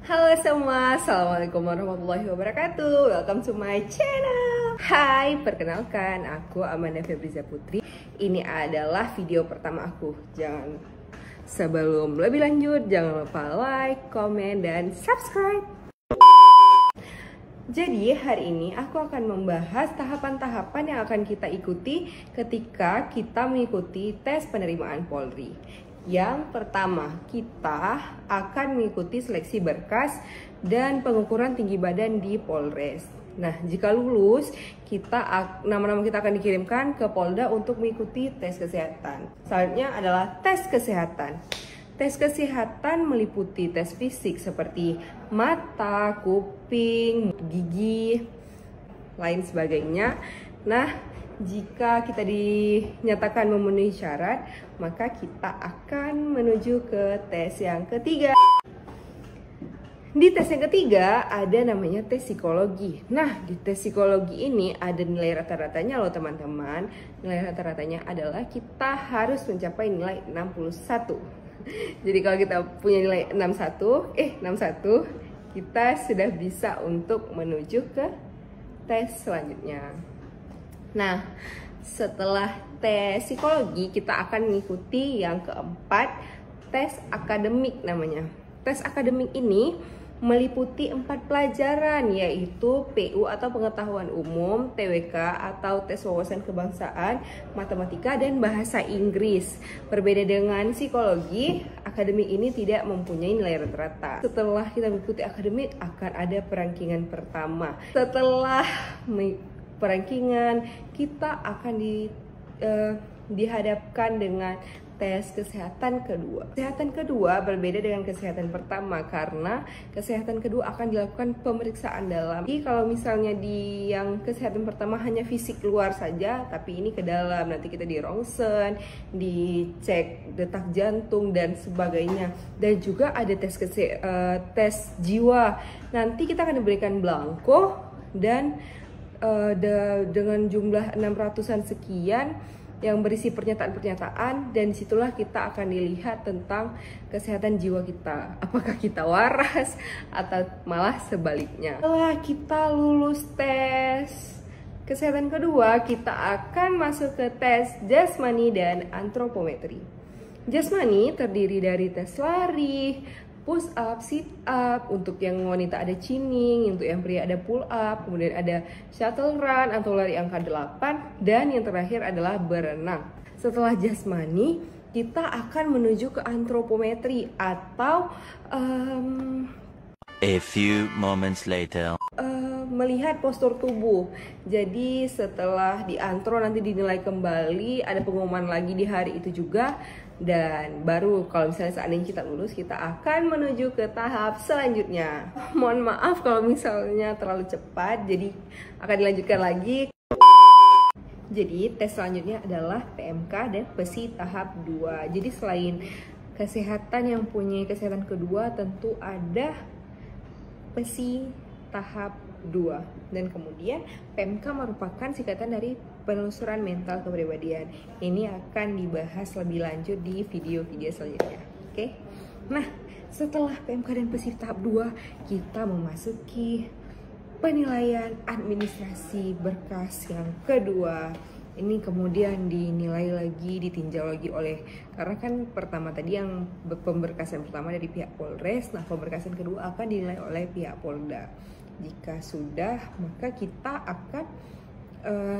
Halo semua, Assalamualaikum warahmatullahi wabarakatuh. Welcome to my channel. Hai, perkenalkan aku Amanda Febriza Putri. Ini adalah video pertama aku. Sebelum lebih lanjut, jangan lupa like, komen, dan subscribe. Jadi hari ini aku akan membahas tahapan-tahapan yang akan kita ikuti ketika kita mengikuti tes penerimaan Polri. Yang pertama, kita akan mengikuti seleksi berkas dan pengukuran tinggi badan di Polres. Nah, jika lulus, nama-nama kita akan dikirimkan ke Polda untuk mengikuti tes kesehatan. Selanjutnya adalah tes kesehatan. Tes kesehatan meliputi tes fisik seperti mata, kuping, gigi, lain sebagainya. Nah, jika kita dinyatakan memenuhi syarat, maka kita akan menuju ke tes yang ketiga. Di tes yang ketiga ada namanya tes psikologi. Nah, di tes psikologi ini ada nilai rata-ratanya loh teman-teman. Nilai rata-ratanya adalah kita harus mencapai nilai 61. Jadi kalau kita punya nilai 61, kita sudah bisa untuk menuju ke tes selanjutnya. Nah, setelah tes psikologi, kita akan mengikuti yang keempat, tes akademik namanya. Tes akademik ini meliputi 4 pelajaran, yaitu PU atau pengetahuan umum, TWK atau tes wawasan kebangsaan, matematika, dan bahasa Inggris. Berbeda dengan psikologi, akademik ini tidak mempunyai nilai rata-rata. Setelah kita mengikuti akademik, akan ada perankingan pertama. Setelah perankingan, kita akan dihadapkan dengan tes kesehatan kedua. Kesehatan kedua berbeda dengan kesehatan pertama karena kesehatan kedua akan dilakukan pemeriksaan dalam. Jadi kalau misalnya di yang kesehatan pertama hanya fisik luar saja, tapi ini ke dalam. Nanti kita di rongsen, dicek detak jantung dan sebagainya. Dan juga ada tes jiwa. Nanti kita akan diberikan belangko dan dengan jumlah 600-an sekian yang berisi pernyataan-pernyataan, dan disitulah kita akan dilihat tentang kesehatan jiwa kita, apakah kita waras atau malah sebaliknya. Setelah kita lulus tes kesehatan kedua, kita akan masuk ke tes jasmani dan antropometri. Jasmani terdiri dari tes lari, push up, sit up, untuk yang wanita ada chinning, untuk yang pria ada pull up, kemudian ada shuttle run atau lari angka 8, dan yang terakhir adalah berenang. Setelah jasmani, kita akan menuju ke antropometri atau a few moments later. Melihat postur tubuh. Jadi setelah diantro nanti dinilai kembali, ada pengumuman lagi di hari itu juga. Dan baru kalau misalnya seandainya kita lulus, kita akan menuju ke tahap selanjutnya. Mohon maaf kalau misalnya terlalu cepat, jadi akan dilanjutkan lagi. Jadi tes selanjutnya adalah PMK dan PESI tahap 2. Jadi selain kesehatan yang punya kesehatan kedua, tentu ada PESI tahap 2. Dan kemudian PMK merupakan singkatan dari penelusuran mental kepribadian. Ini akan dibahas lebih lanjut di video-video selanjutnya. Oke. Nah, setelah PMK dan PESI tahap 2, kita memasuki penilaian administrasi berkas yang kedua. Ini kemudian dinilai lagi, ditinjau lagi karena kan pertama tadi yang pemberkasan pertama dari pihak Polres, nah pemberkasan kedua akan dinilai oleh pihak Polda. Jika sudah, maka kita akan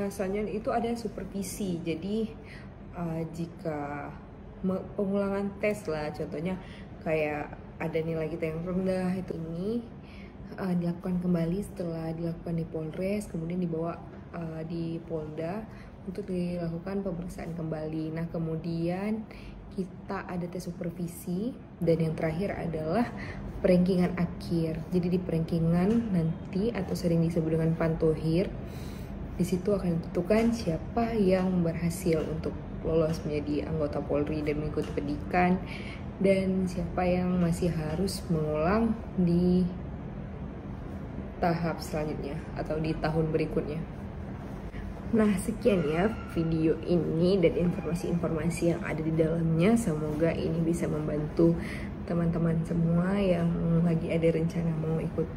selanjutnya itu ada supervisi. Jadi jika pengulangan tes lah, contohnya kayak ada nilai kita yang rendah, itu ini dilakukan kembali setelah dilakukan di Polres, kemudian dibawa di Polda untuk dilakukan pemeriksaan kembali. Nah, kemudian kita ada tes supervisi, dan yang terakhir adalah perankingan akhir. Jadi di perankingan nanti, atau sering disebut dengan pantohir, di situ akan ditentukan siapa yang berhasil untuk lolos menjadi anggota Polri dan mengikuti pendidikan, dan siapa yang masih harus mengulang di tahap selanjutnya atau di tahun berikutnya. Nah, sekian ya video ini dan informasi-informasi yang ada di dalamnya. Semoga ini bisa membantu teman-teman semua yang lagi ada rencana mau ikut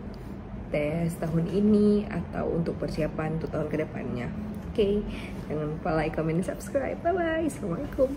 tes tahun ini atau untuk persiapan untuk tahun kedepannya. Oke, jangan lupa like, comment, dan subscribe. Bye bye. Assalamualaikum.